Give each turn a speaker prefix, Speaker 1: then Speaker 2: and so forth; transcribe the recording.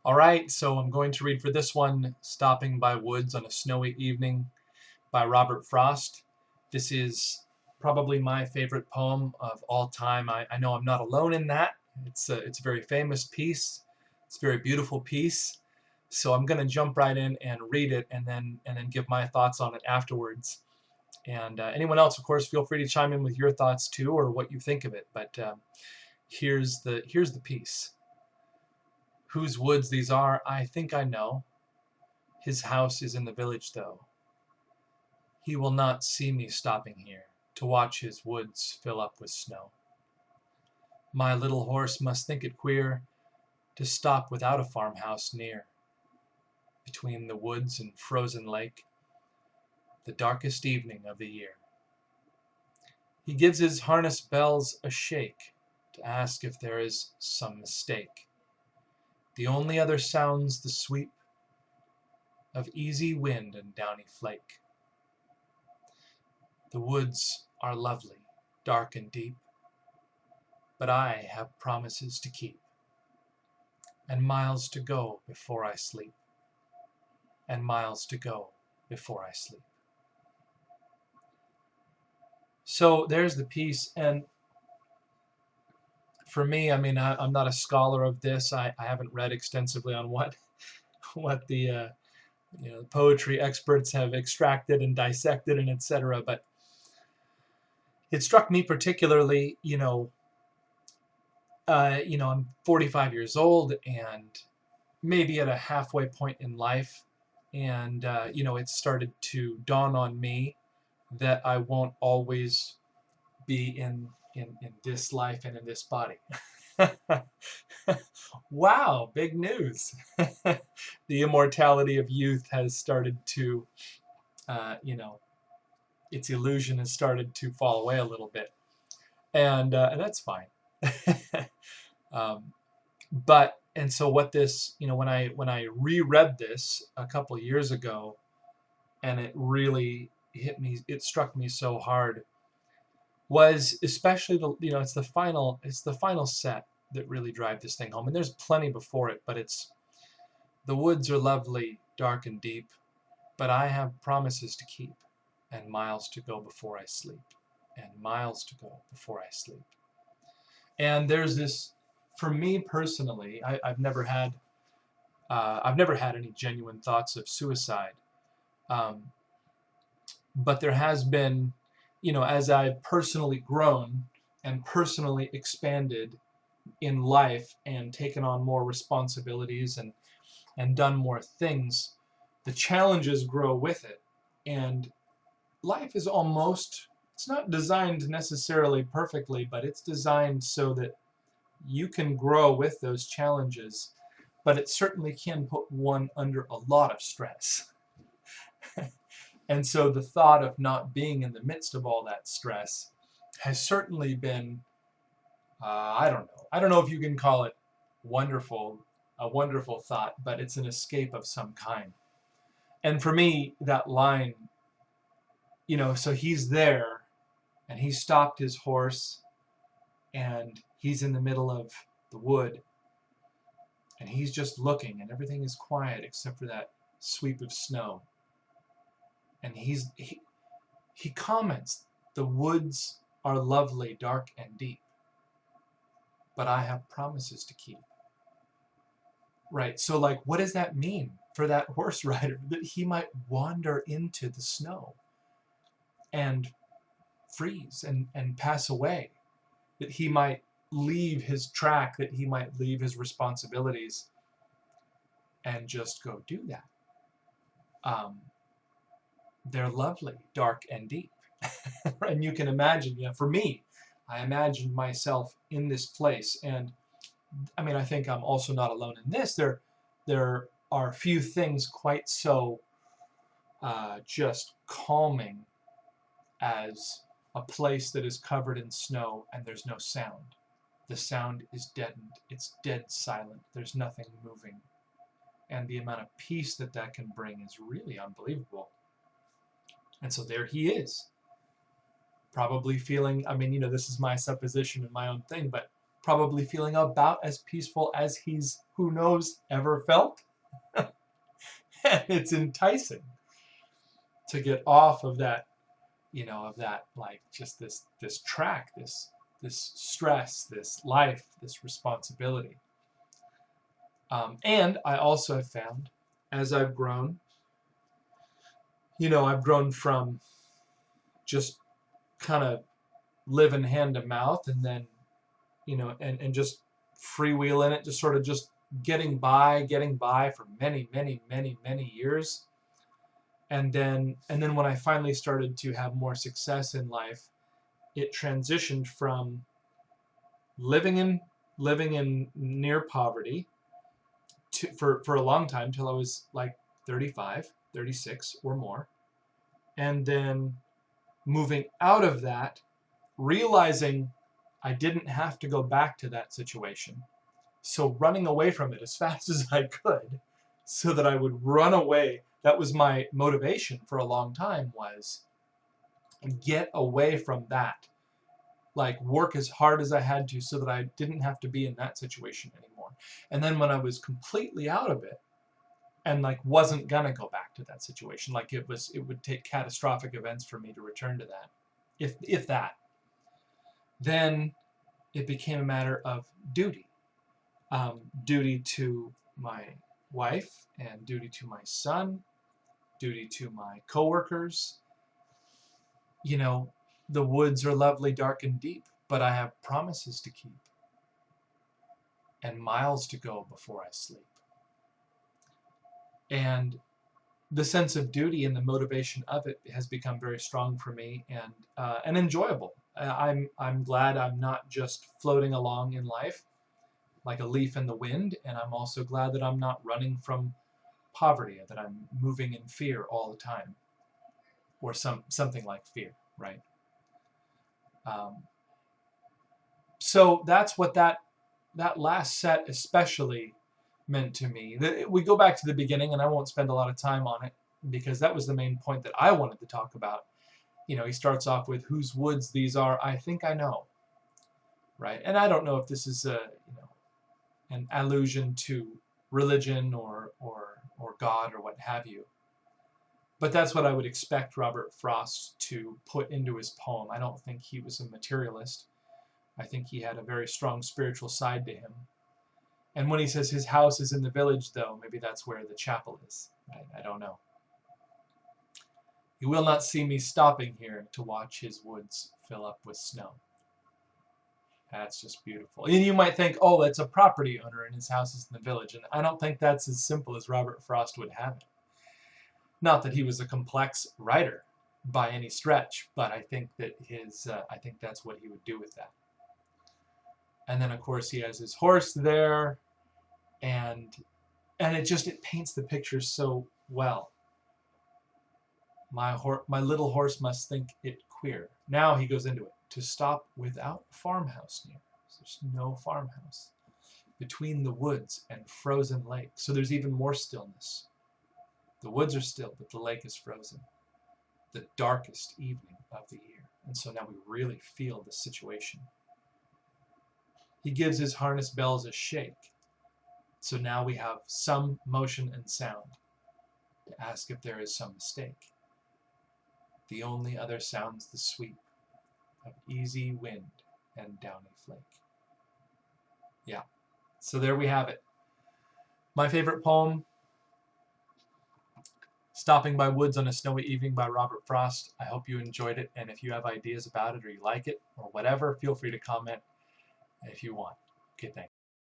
Speaker 1: All right, so I'm going to read for this one, Stopping by Woods on a Snowy Evening by Robert Frost. This is probably my favorite poem of all time. I know I'm not alone in that. It's a very famous piece. It's a very beautiful piece. So I'm going to jump right in and read it and then give my thoughts on it afterwards. And anyone else, of course, feel free to chime in with your thoughts too or what you think of it. But here's the piece. Whose woods these are, I think I know. His house is in the village, though. He will not see me stopping here to watch his woods fill up with snow. My little horse must think it queer to stop without a farmhouse near. Between the woods and frozen lake, the darkest evening of the year. He gives his harness bells a shake to ask if there is some mistake. The only other sounds the sweep of easy wind and downy flake. The woods are lovely, dark and deep, but I have promises to keep, and miles to go before I sleep, and miles to go before I sleep. So there's the piece, and for me, I mean, I'm not a scholar of this. I haven't read extensively on what the poetry experts have extracted and dissected and etc. But it struck me particularly, I'm 45 years old and maybe at a halfway point in life, and it started to dawn on me that I won't always be in this life and in this body. Wow, big news. The immortality of youth has started to, its illusion has started to fall away a little bit, and that's fine. um, and so what this, when I reread this a couple years ago, and it really hit me, it struck me so hard, was especially it's the final set that really drive this thing home. And there's plenty before it, but it's the woods are lovely, dark and deep, but I have promises to keep, and miles to go before I sleep, and miles to go before I sleep. And there's this, for me personally, I've never had any genuine thoughts of suicide, um, but there has been, as I've personally grown and personally expanded in life and taken on more responsibilities and done more things, the challenges grow with it. And life is almost, it's not designed necessarily perfectly, but it's designed so that you can grow with those challenges, but it certainly can put one under a lot of stress. And so the thought of not being in the midst of all that stress has certainly been, I don't know if you can call it wonderful, a wonderful thought, but it's an escape of some kind. And for me, that line, so he's there and he stopped his horse and he's in the middle of the wood and he's just looking and everything is quiet except for that sweep of snow. And he comments, the woods are lovely, dark and deep, but I have promises to keep. Right, so like, what does that mean for that horse rider? That he might wander into the snow and freeze and pass away, that he might leave his track, that he might leave his responsibilities and just go do that. They're lovely, dark and deep. And you can imagine, for me, I imagine myself in this place. And I mean, I think I'm also not alone in this. There are few things quite so just calming as a place that is covered in snow and there's no sound. The sound is deadened. It's dead silent. There's nothing moving. And the amount of peace that that can bring is really unbelievable. And so there he is, probably feeling, I mean, this is my supposition and my own thing, but probably feeling about as peaceful as he's, who knows, ever felt. And it's enticing to get off of that, of that, like, just this track, this stress, this life, this responsibility. And I also have found, as I've grown, I've grown from just kind of living hand to mouth, and then, and just freewheeling it, just sort of just getting by for many, many, many, many years. And then when I finally started to have more success in life, it transitioned from living in near poverty for a long time, till I was like 35, 36 or more. And then moving out of that, realizing I didn't have to go back to that situation. So running away from it as fast as I could, so that I would run away. That was my motivation for a long time, was get away from that. Like, work as hard as I had to so that I didn't have to be in that situation anymore. And then when I was completely out of it, and like wasn't gonna go back to that situation, like it would take catastrophic events for me to return to that, if that, then it became a matter of duty. Duty to my wife, and duty to my son, duty to my coworkers. The woods are lovely, dark, and deep, but I have promises to keep and miles to go before I sleep. And the sense of duty and the motivation of it has become very strong for me, and enjoyable. I'm glad I'm not just floating along in life like a leaf in the wind, and I'm also glad that I'm not running from poverty, that I'm moving in fear all the time, or something like fear, right? So that's what that last set especially meant to me. We go back to the beginning, and I won't spend a lot of time on it, because that was the main point that I wanted to talk about. He starts off with, whose woods these are, I think I know, right? And I don't know if this is an allusion to religion or God or what have you, but that's what I would expect Robert Frost to put into his poem. I don't think he was a materialist. I think he had a very strong spiritual side to him. And when he says his house is in the village, though, maybe that's where the chapel is. I don't know. You will not see me stopping here to watch his woods fill up with snow. That's just beautiful. And you might think, oh, it's a property owner and his house is in the village. And I don't think that's as simple as Robert Frost would have it. Not that he was a complex writer by any stretch, but I think that I think that's what he would do with that. And then, of course, he has his horse there, and it paints the picture so well. My little horse must think it queer. Now he goes into it. To stop without farmhouse near. So there's no farmhouse. Between the woods and frozen lake. So there's even more stillness. The woods are still, but the lake is frozen. The darkest evening of the year. And so now we really feel the situation. He gives his harness bells a shake. So now we have some motion and sound to ask if there is some mistake. The only other sound's the sweep of easy wind and downy flake. Yeah, so there we have it. My favorite poem, Stopping by Woods on a Snowy Evening by Robert Frost. I hope you enjoyed it, and if you have ideas about it or you like it or whatever, feel free to comment if you want. Okay, thanks.